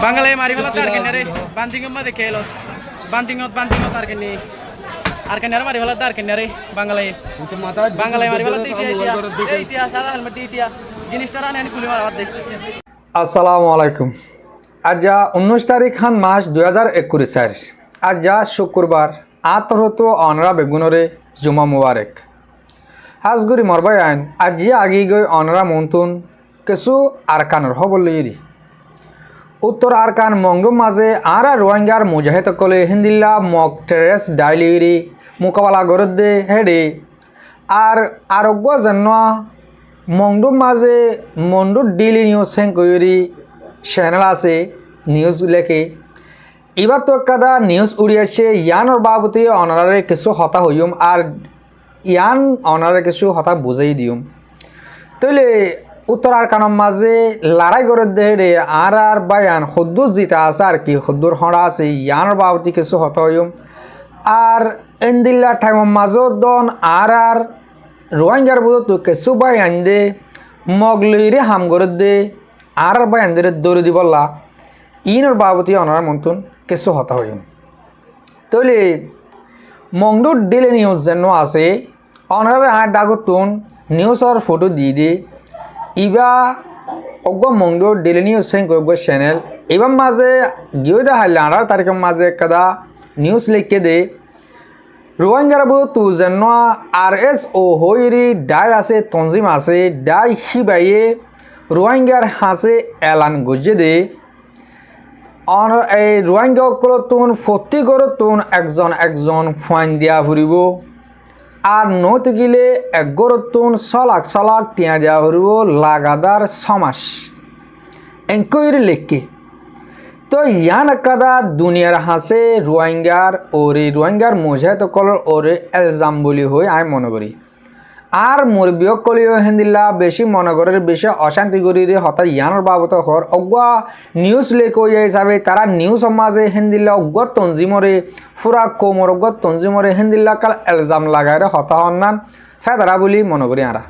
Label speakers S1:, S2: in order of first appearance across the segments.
S1: বাঙালি মারি ফেলা তার কেন রে বান্দিং মধ্যে খেলো বান্দিং তার কেন আর কেন মারি ফেলা তার কেন রে বাঙালি মারি ফেলা ইতিহাস সাদা হেলমেট ইতিহাস জিনিসটা রানে খুলে মারা দে।
S2: আসসালামু আলাইকুম। আজ 19 তারিখ খান মাস 2021 আজ শুক্রবার আতরত অনরা বেগুনরে জুমা মুবারক হাজগুড়ি মরবাই আইন আজ আগি গই অনরা মন্তুন কিছু আরকানর হবলি উত্তর আরকান মংডুম মাঝে আরা রোহিঙ্গার মুজাহিদকলে হিন্দিল্লা মক টেরেস ডাইলিরি মোকাবেলা গরদে হেডে আর আরোগ্য জন্য মংডুম মাঝে মন্ডু ডেইলি নিউজ সেঙ্করি চ্যানেল আছে নিউজ লেখে এবার তো কাদা নিউজ উড়িয়েছে ইয়ানোর বাবতে অনারে কিছু হতা হইম আর ইয়ান অনারে কিছু হতা বুঝাই দিম তৈলে উত্তর আরকানের মাঝে লড়াই করে দেহে আর বায়ান হদ্দুর জিতা আছে আর কি হদ্দুর হড়া আছে ইয়ানোর বাবতে কিছু হতা হইম আর এন্দিল্লা টাইমের মাঝত দন আর রোহিঙ্গার বুঝতো কিছু বায়ান দে মগলইরে হাম করে দে আর বায়ান দে দৌড়ে দিবল্লা ইনোর বাবতি অনার মন্তন কিছু হতা হইম তৈলে মংডুর ডেলি নিউজ যেন আছে অনার আর ডাগতুন নিউজর ফটো দিয়ে দে ইবা অগ মংডুর ডেলি নিউজ সেঙ্ক চ্যানেল এবার মাঝে গিয়ে দেখাইল 18 তারিখের মাঝে কাদা নিউজ লিখে দে রোহিঙ্গার তু যেন RSO হইরি ডাই আছে তঞ্জিম আছে ডাই হিবাইয়ে রোহিঙ্গার হাসে এলান গুজে দে এই রোহিঙ্গাসকল তুন ফতি গরতুন একজন ফাইন দিয়া ফুরিব আর নতে গিলে এক গরতুন সলাক টিয়া দিয়া ফুরিব লাগাদার 6 মাস এনকোয়ারি লেখকে তো ইয়ান কাদা দুনিয়ার হাসে রোহিঙ্গার মুজাহিদসকলের ওরে এলজাম বলি হই আমি মনে করি আর মুরব্বীসকলেও হেন্দিল্লা বেশি মনে করার বেশি অশান্তি করি হঠাৎ ইয়ানোর বাবদ হর অগুয়া নিউজ লেখ হিসাবে তারা নিউজ সমাজে হেন্দিল্লা অগুয়া তঞ্জিমরে পুরা কোমর অগুয়া তঞ্জিমরে হেন্দিল্লা কাল এলজাম লাগাই হতা হন্নান ফেদারা বলি মনে করি আরা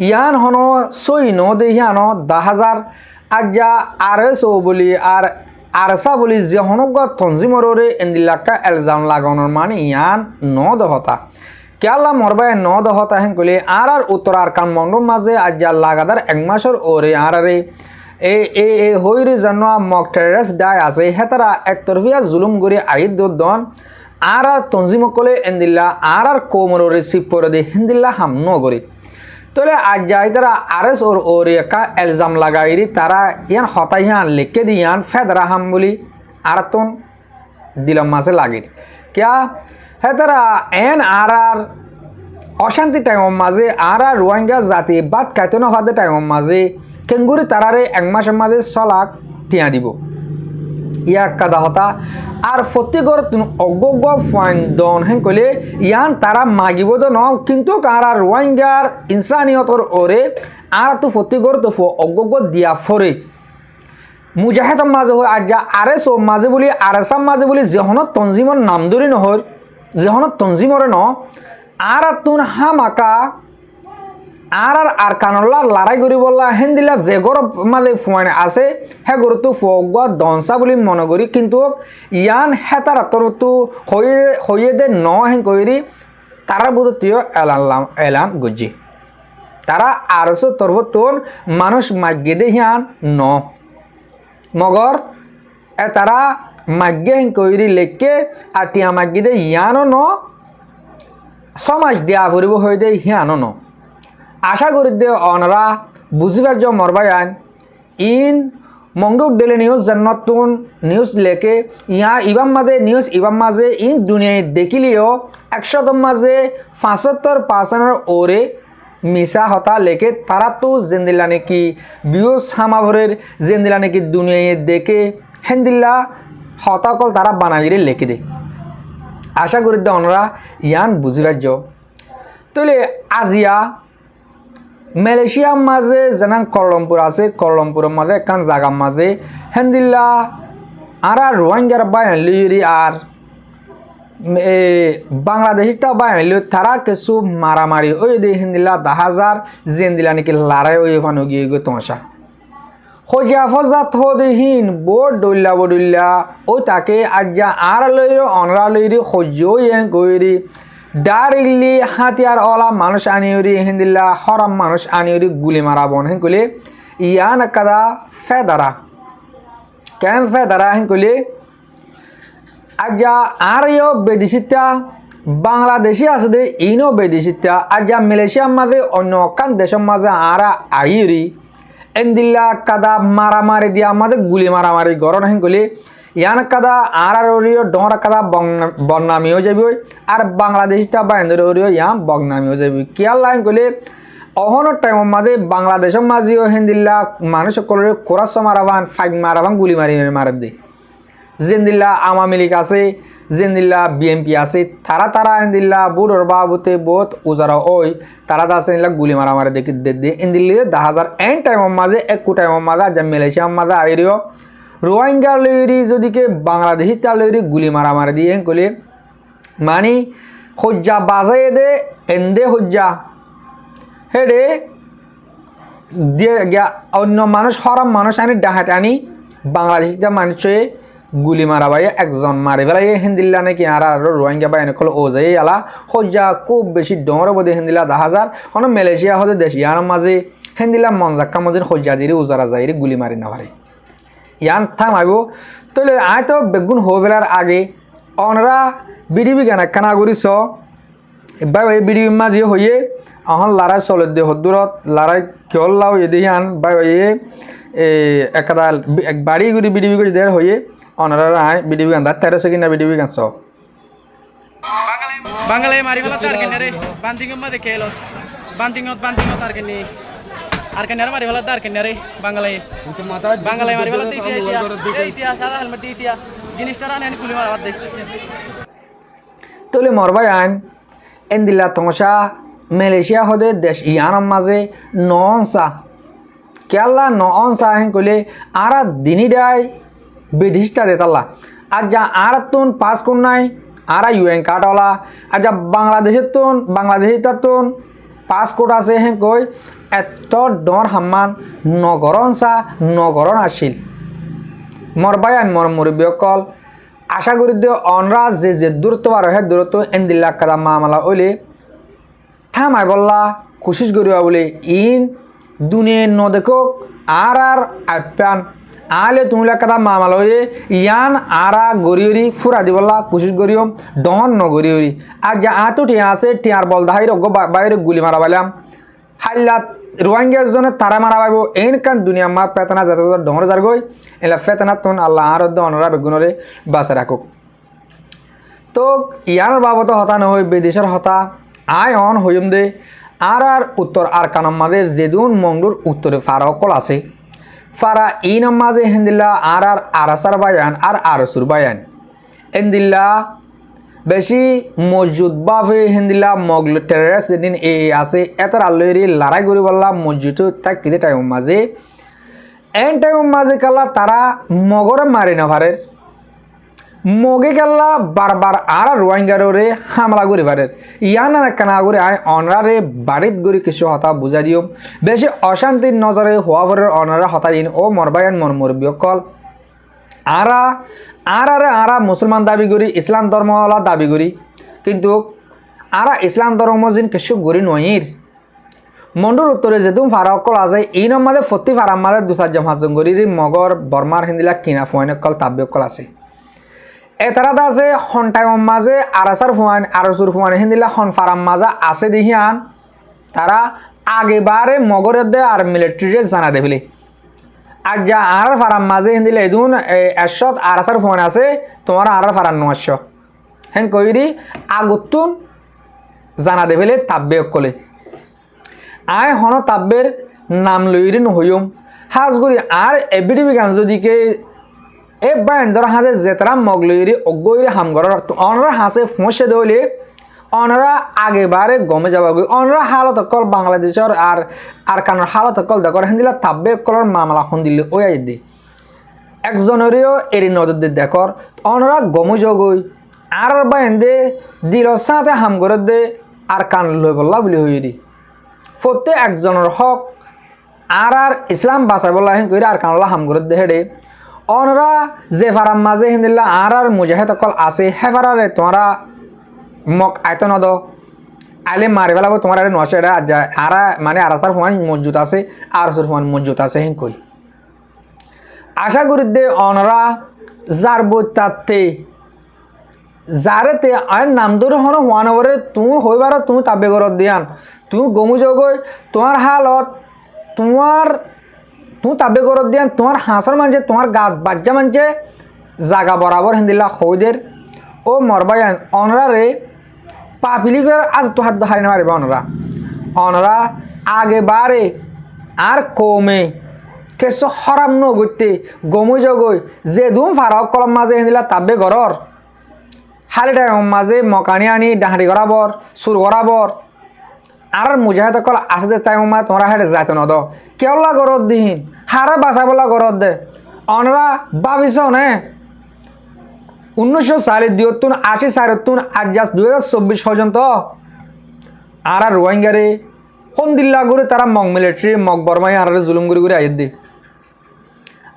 S2: ইয়ান হন সই ন দে ইয়ান 10,000 আজ্ঞা RSO বলি আর আরসা বলি যে হনগুয়া তঞ্জিমরে হেন্দিল্লাকা এলজাম লাগানোর মানে ইয়ান ন দহতা কেলা মরবাই ন দহতা হেন কইলে আর উত্তর আরকান মন্ডম মাঝে আজ লাগাতার 1 মাসের ওরে আরে এ হইরে জানো মক টেরেস ডাই আছে হেতারা একতরফিয়া জুলুম গরি আইদ দন আর তঞ্জিমকলে এন্দিল্লা আর কোমর রিসিভ করে দে হিন্দিল্লা হাম ন গরি তোলে আজ যাই তারা RS ওরে কা এলজাম লাগাইরি তারা ইয়ান হতাইয়ান লিখে দিয়ান ফেদরা হাম বলি আরতন দিলাম মাঝে লাগি কিয়া হেতারা এন আর অশান্তি টাইমের মাঝে আর রোহিঙ্গা জাতি বাদ খাইতে না ফাদে টাইমের মাঝে কেঙ্গুরি তারারে 1 মাসের মাঝে 6 লাখ টিয়া দিব ইয়াক কাদা হতা আর ফতিগর অগগ ফাইন দন হেন কইলে ইয়ান তারা মাগিব তো ন কিন্তু আর রোহিঙ্গার ইনসানিয়তর ওরে আর তো ফতিগর তো অগগ দিয়া ফরে মুজাহিদর মাঝে হয় আজ RSO মাঝে বলি আরসাম মাঝে বলি যেহন তঞ্জিমর নাম ধরি নহর যেহন তঞ্জিমরে ন আর তুন হামাকা আর কানল্লা লড়াই করি বললা হেন্দিলা যে গর মাঝে ফুয়ানে আছে হে গরু তো ফুয়া দনসা বলি মনে করি কিন্তু ইয়ান হেতার তরতু হয়ে দে ন হেন কইরি তারা বুধতীয় এলান গুজি তারা RSO তরবতুন মানুষ মাগিয়ে দে হিয়ান ন মগর তারা মাগ্যে হেন কইরি লেখকে আর টিয়া মাগি দে ইয়ানো ন সমাজ দিয়া ফুরিব হয়ে দে হিয়ানো ন আশা করি দে অনরা বুঝিবার যে মরবাই আইন ইন মংডুক ডেলি নিউজ জান্নাতুন নিউজ লেখে ইয়া ইবাম মাঝে ইন দুনিয়ায় দেখিলেও 100 মাঝে 75% ওরে মিশা হতা লেখে তারা তো জেন্দিল্লা নাকি বিউস হামাভরের জেন্দিল্লা নাকি দুনিয়ায় দেখে হেন্দিল্লা হতাকল তারা বানাইরে লেখে দে আশা করি দে অনরা ইয়ান বুঝিবার যে তৈলে আজিয়া মালয়েশিয়ার মাঝে যেন কলমপুর আছে কলমপুরের মাঝে একখান জায়গার মাঝে হেন্দিল্লা আর রোহিঙ্গার বায়ান লিরি আর বাংলাদেশিটা বায়ান লিও তারা কিছু মারামারি ওই দে হিন্দিল্লা 10,000 জেন্দিল্লা নাকি লড়াই ওই ফানো গিয়ে গো তোমাশা হজিয়া ফজা থদিহীন বোর ডল্লা বডুল্লা ও তাকে আজ্জা আর লইর অনরা লইরি হজ্জো ইয়েন কইরি ডাইরেক্টলি হাতিয়ার অলা মানুষ আনিয়রি হিন্দিল্লা হরাম মানুষ আনিয়রি গুলি মারাবন হেন কইলে ইয়ান কাদা ফেদারা কেন ফেদারা হেন কইলে আজ্জা আর ইয় বেদিসিতা বাংলাদেশি আছে দে ইনো বেদিসিতা আজ্জা মালয়েশিয়ার মাঝে অন্য কান দেশের মাঝে আরা আইরি এন্দিল্লা কাদা মারামারি দিয়া আমাদের গুলি মারামারি গরণ হেন কইলে ইয়ান কাদা আর ওরিও ডরা কাদা বদনামিও যাবি আর বাংলাদেশটা বাইন্দর ওরিও ইয়ান বদনামিও যাবি কিয়াল লাইন কইলে অহনের টাইমের মাঝে বাংলাদেশের মাঝেও হেন্দিল্লা মানুষ সকলের কোরাস মারাবান ফাইট মারাবান গুলি মারি দে জেন্দিল্লা আওয়ামী লীগ আছে জেন্দিল্লা বিএমপি আছে তারা হেন্দিল্লা বুড়োর বাবুতে বহুত উজারা ওই তারা আছে গুলি মারামারি দেখি দে ইন্দিল্লি 2000 টাইমের মাঝে একটু টাইমের মাঝে যা মালয়েশিয়ার মাঝে আইরিও রোহিঙ্গা লইরি যদি কে বাংলাদেশি তা লইরি গুলি মারামারি দিয়ে কলে মানে হজ্জা বাজাই দে এন্দে হজ্জা হেডে দিয়ে গিয়া অন্য মানুষ হরাম মানুষ আনি ডাহাট আনি বাংলাদেশিটা মানুষে গুলি মারাবাই একজন মারি ফেলাই হিন্দিল্লা নাকি আর রোহিঙ্গা বাহিনী খোলো ও যাই আলা হজ্জা খুব বেশি ডর বোধে হিন্দিল্লা 10,000 অন্য মালয়েশিয়া হতে দেশ ইয়ার মাঝে হিন্দিল্লা মনজাক্কা মজিন হজ্জা দিয়ে উজারা যাই গুলি মারি না পারে ইয়ান থামাইব তাহলে আয় তো বেগুন হো বেলার আগে অনরা বিডিবি গান একখানা করিস বাই বিডিবি মাঝে হইয়ে অহন লড়াই চলে দে হদূরত লড়াই কেউ লাও এদি আন বাই একটা বাড়ি ঘুরি বিডিবি করে দেয় হইয়ে অনরা আয় বিডিবি গান 13 সেকেন্ড বিডিবি গান সব
S1: বাঙালি মারি ফেলা তার কেন রে বান্দিং মধ্যে খেলো বান্দিং তার কেন আর কেন মারি ফেলা তার কেন রে বাঙালি মারি ফেলা ইতিহাস সাদা হেলমেট ইতিহাস জিনিসটা রানে গুলি মারাবার দেখ
S2: তোলে মরবাই আইন এন্দিল্লা তমসা মালয়েশিয়া হদে দেশ ইয়ানোর মাঝে ননসা কেলা ননসা হেন কইলে আরা দিনী দেয় বিধিষ্টা দেতাল্লা আর যা আর তুন পাস কোন নাই আরা ইউএন কার্ডওয়ালা আর যা বাংলাদেশের তুন পাসপোর্ট আছে হেন কই এত ডর হাম্মান নগরণ আসিল মরবাই আইন মর মুরব্বী কল আশা করি দিও অনরা যে দূরত্ব আর হে দূরত্ব এন্দিল্লা কাদা মামলা ওইলে থামাই বললা কোশিশ করিবা বলে ইন দুনিয়া নদেকক আর আপ্যান আলে তুমি কাদা মামলা হয়ে ইয়ান আরা গরিয়রি ফুরা দি বললা কোশিশ করিও ডন নগরিয়রি আর যা আতো টিয়া আছে টিয়ার বল দাহাই রগ বাইরে গুলি মারা বাইলাম হাইলা রোহিঙ্গার জন্য তারা মারা পাইব এনকান দুনিয়া মা পেতনা যত ডর যার গই এলা ফেতনা তুন আল্লাহ আর অনরা বেগুনরে বাঁচে রাখুক তো ইয়ার বাবদ হতা নহয় বিদেশের হতা আয় অন হইম দে আর উত্তর আর কানম মাঝে যেদুন মংডুর উত্তরে ফারা অকল আছে ফারা ইনম মাঝে হেন্দিল্লা আর আরাসার বায়ান আর আরসুর বায়ান এন্দিল্লা বেশি মসজিদ বাফে হেন্দিল্লা মগল টেরাস যেদিন এ আছে এটার আল্লরি লড়াই করি বললাম মসজিদ তাক কিতে টাইম মাঝে এন টাইম মাঝে কালা তারা মগরে মারি না পারে মগে কাল্লা বারবার আর রোহিঙ্গারে হামলা করি পারে ইয়ানা কানা করে আয় অনরারে বাড়িত গড়ি কিছু হতা বুঝা দিও বেশি অশান্তির নজরে হওয়া পরে অনরা হতা দিন ও মরবায়ান মরমরবী কল আরা মুসলমান দাবি করি ইসলাম ধর্মওয়ালা দাবি করি কিন্তু আরা ইসলাম ধর্ম যিন কিছু গড়ি নইর মন্ডুর উত্তরে যেদুম ফারাকল আছে এই নম্বরে ফতি ফারাম মাঝে দুসার জামাজম গড়ি মগর বর্মার হিন্দিলা কিনা ফুয়াইনকল তাব্যকল আছে এতারাত আছে হন টাইম মাঝে আরাসার ফুয়াইন আরসুর ফুয়াইন হিন্দিলা হন ফারাম মাঝে আছে দেখিয়ান তারা আগেবারে মগরের দে আর মিলিটারি জানা দেবিলি আর যা আর ফারাম মাঝে হিন্দিলে এদুন এরশত আরাসার ফোন আছে তোমার আর ফারান নশ হেন কইরি আগুতুন জানা দেবেলে তাব্বে কলে আয় হন তাব্বের নাম লইরি নহইম হাজগুড়ি আর এবিডিবি গান যদিকে এ বাইন্দর হাজে জেতরা মগ লইরি অগইরি হামগর অনরা হাসে ফসে দইলে অনরা আগেবারে গমে যাবি অনরা হালত কল বাংলাদেশের আর কানোর হালত কল দেখর হেন্দিলা তাব্বে কলর মামলা হন দিলে ওই আই দি একজনেরও এরি নজর দি দেখর অনরা গমে যাগই আর বাইন্দে দিল সাথে হাম করে দে আর কান লই বললা বলি হই দি প্রত্যেক একজনের হক আর ইসলাম বাঁচাই বলা হেন কইরা আর কানলা হাম করে দেহে রে অনরা যে ফারাম মাঝে হিন্দিল্লা আর মুজাহিদ অকল আছে হে ফারারে তোমরা মক আয়তন দ আইলে মারি ফেলাবো তোমার আরে নশো এটা আর মানে আরাসার ফোন মজুত আছে আর ফোন মজুত আছে হেন কই আশা করি দে অনরা যার বইতাতে যারেতে আর নাম ধরে হন হওয়ানবরে তুমি হইবার তুমি তাবে ঘরত দিয়ান তুমি গমু যোগই তোমার হালত তোমার তুমি তাবে ঘরত দিয়ান তোমার হাঁসর মানছে তোমার গাছ বাজ্যা মানছে জাগা বরাবর হিন্দিল্লা হইদের ও মরবায়ান অনরা রে পাপিলি করে আজ তো হাত হারি না পারিবা অনরা আগে বারে আর কমে কেসো হরাম নগতে গমু যোগই যে দুম ফারক কলম মাঝে হিন্দিল্লা তাবে ঘরর হালি টাইম মাঝে মকানি আনি ডাহারি গড়াবর সুর গড়াবর আর মুজাহিদ কল আসতে টাইম মা তোমরা হেঁটে যাইতো ন দ কেওলা গরদ দিহীন হারে বাঁচাবলা গরদ দে অনরা ভাবিস নে 1980 আজ 2024 পর্যন্ত আর রোহিঙ্গারে হন্দিল্লা করে তারা মগ মিলিটারি মগ বর্মাই আর জুলুম করে আইত দি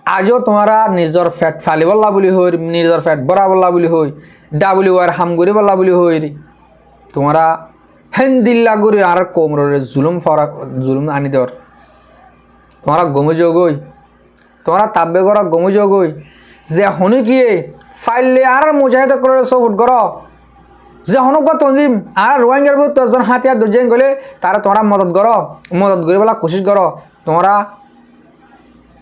S2: আজও তোমরা নিজর ফ্যাট ফালি বললা বলি হই নিজর ফ্যাট বরা বললা বলি হই ডাবলি ওয়ার হাম করে বললা বলি হই তোমরা হেন্দিল্লা করে আর কোমরে জুলুম আনি দেওয়ার তোমরা গমু যোগই তোমরা তাব্বে করা গমু যোগই যে হনু কিয়ে ফাইলে আর মুজাহিদ করে সবুট কর যে হনুক বা তঞ্জিম আর রোহিঙ্গার বুত দশজন হাতিয়ার দুজন গেলে তারা তোমরা মদত করে বলা কোশিশ কর তোমরা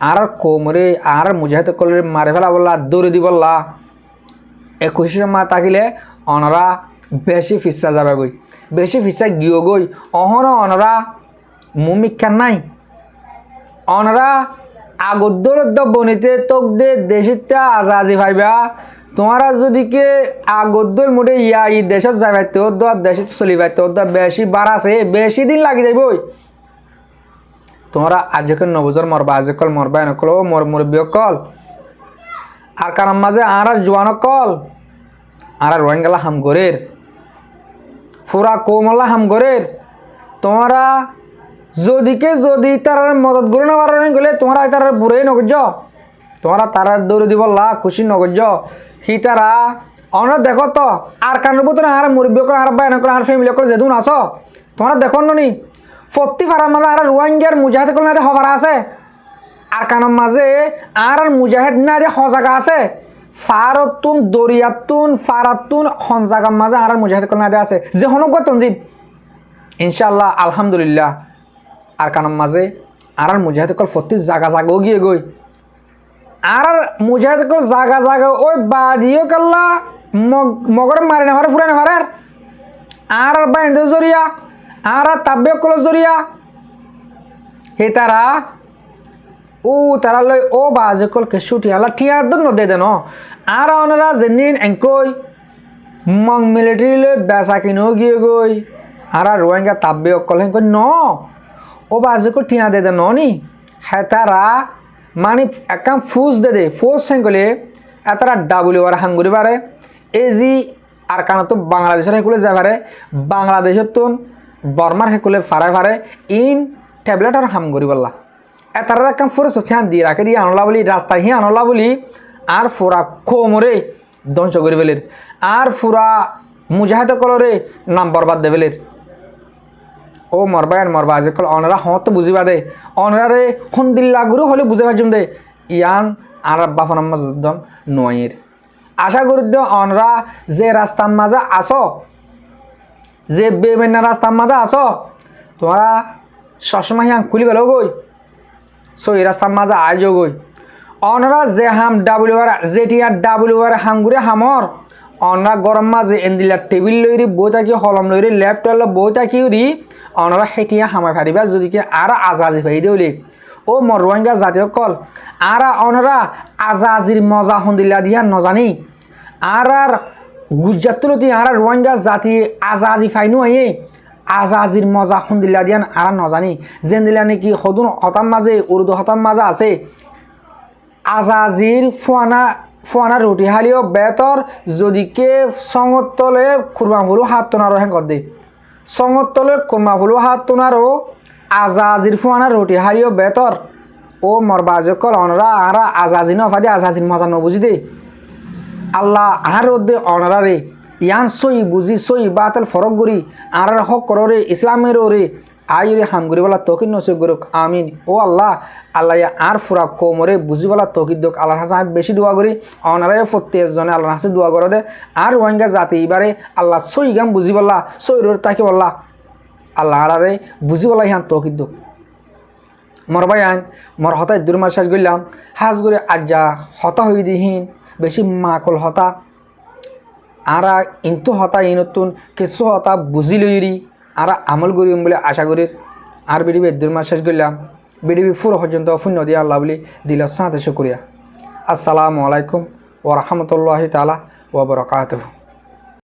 S2: আর কোমরে আর মুজাহিদ করে মারে ফেলা বললা দৌড়ে দি বললা 21 মা তাকিলে অনরা বেশি ফিসা যাবে গই বেশি ফিসা গিয়ে গই অহন অনরা মুমিক্ষা নাই অনরা আগদ্দর বনিতে তোক দে দেশিতা আজাজি ভাইবা তোমরা যদি কে আগদ্দর মুডে ই দেশত যাবে তো দেশত চলিবে তো বেশি বার আছে বেশি দিন লাগি যাইবই তোমরা আজকাল নবজর মরবা আজকাল মরবা নকল মর মুরব্বী কল আর কারণ মাঝে আর জোয়ান কল আর রোহিঙ্গালা হামগরের ফুরা কোমলা হামগরের তোমরা যদি তার মদত করে না পারেন গেলে তোমরা তার বুড়ে নগজ তোমরা তারা দৌড়ে দিব লা খুশি নগজ হি তারা অনরা দেখো তো আর কানের বোতলে আর মুরব্বী করে আর বাইন করে আর ফ্যামিলি করে যেদুন আসো তোমরা দেখো নি প্রতি ফারার মাঝে আর রোহিঙ্গার মুজাহিদ করে না হবার আছে আর কানের মাঝে আর মুজাহিদ না সজাগা আছে ফারতুন দরিয়াতুন ফারাতুন হনজাগার মাঝে আর মুজাহিদ করে না আছে যে হনক তঞ্জিব ইনশাআল্লাহ আলহামদুলিল্লাহ আর কানের মাঝে আর মুজাহিদ কল প্রতি জাগা জাগাও গিয়ে গই আর মুজাহিদ কল জাগা ওই বাদিও কাল্লা মগর মারে না পারে ফুরে না পারে আর বাইন্দে জরিয়া আর তাব্বে কল জরিয়া হে তারা ও তারা লই ও বাজে কল কে শুটিয়ালা টিয়ার দন দে দেন আর ওনারা জেনিন এঙ্কই মং মিলিটারি লই বেসা কিনো গিয়ে গই আর রোহিঙ্গা তাব্বে কল হেঙ্কই ন ও বাজে কল টিয়া দে দেন নি হে তারা মানে একাম ফুস দে ফুস হেঙ্কলে এতারা ডাবলি ওয়ার হাঙ্গুরি পারে এজি আর কানা তো বাংলাদেশের হেকুলে যা পারে বাংলাদেশের তো বর্মার হেকুলে ফারে ইন ট্যাবলেট আর হামগুরি বললা এতারা একাম ফুরে সোথান দিয়ে রাখে দিয়ে আনলা বলি রাস্তায় হি আনলা বলি আর ফুরা কোমরে ধ্বংস করে ফেলের আর ফুরা মুজাহিদ কলরে নাম বরবাদ দে ফেলের ও মরবা আজকাল অনরা হত বুঝিবা দে অনরারে হন্দিল্লা গুরু হলে বুঝে পারছুম দে ইয়ান আর বাফান মাজন নয়ের আশা করি দে অনরা যে রাস্তার মাঝে আসো যে বেমেনা রাস্তার মাঝে আসো তোমরা সবসময় হাম খুলি গেল গই সো এই রাস্তার মাঝে আজ গই অনরা যে হাম ডাবলিউআর যেটিয়া ডাবলিউআর হামগুড়ে হামর অনরা গরম মাঝে এন্দিলা টেবিল লইরি বই থাকি হলম লইরি ল্যাপটপ বই থাকি অনরা হেটিয়া হামাই ফারিবা যদি কি আর আজাদি ফাই দেউলি ও মর রোহিঙ্গা জাতীয় কল আর অনরা আজাজির মজা হন্দিল্লা দিয়া নজানি আর গুজরাতুলতি আর রোহিঙ্গা জাতি আজাদি ফাইনু আইয়ে আজাজির মজা হন্দিল্লা দিয়ান আর নজানি যেন দিলা নাকি সদুন হতাম মাঝে উর্দু হতাম মাঝে আছে আজাজির ফুয়ানা রুটি হালিও বেতর যদি কে সঙ্গত তলে খুরমা ফুলু হাত তোনারো হেঙ্কর দে সঙ্গত তলে খুরমা ফুলু হাত তোনারো আজাজির ফুয়ানা রুটি হারিও বেতর ও মরবাজকল অনরা আরা আজাজি নফাদি আজাজির মজা নবুঝি দে আল্লাহ আহার ওদ্দে অনরা রে ইয়ান সই বুঝি সই বাতাল ফরক গরি আর হক কররে ইসলামের ওরে আইরে হামগুরি বলা তকিন নসিব করুক আমিন ও আল্লাহ আল্লাহ আর ফুরা কোমরে বুঝি বলা তকিদ দোক আল্লাহর হাসে আমি বেশি দোয়া করি অনারায় প্রত্যেকজনে আল্লাহর হাসে দোয়া করে দে আর রোহিঙ্গা জাতি এবারে আল্লাহ সই গাম বুঝি বললা সই রোড তাকে বললা আল্লাহ আরে বুঝি বলা ইহান তকিদ দোক মর ভাই আইন মর হতায় দুর্মাস শেষ করলাম হাজ করে আজ্জা হতা হই দিহীন বেশি মাকল হতা আরা ইন্তু হতা ইনতুন কিছু হতা বুঝি লইরি আর আমল করিম বলে আশা করি আর বিডিবি দুর্মাস শেষ করলাম বিডিবি ফুর পর্যন্ত পুণ্য দিয়ে আল্লাহ বলে দিল সাথে শুক্রিয়া আসসালামু আলাইকুম ওয়া রাহমাতুল্লাহি তাআলা ওয়া বারাকাতুহু।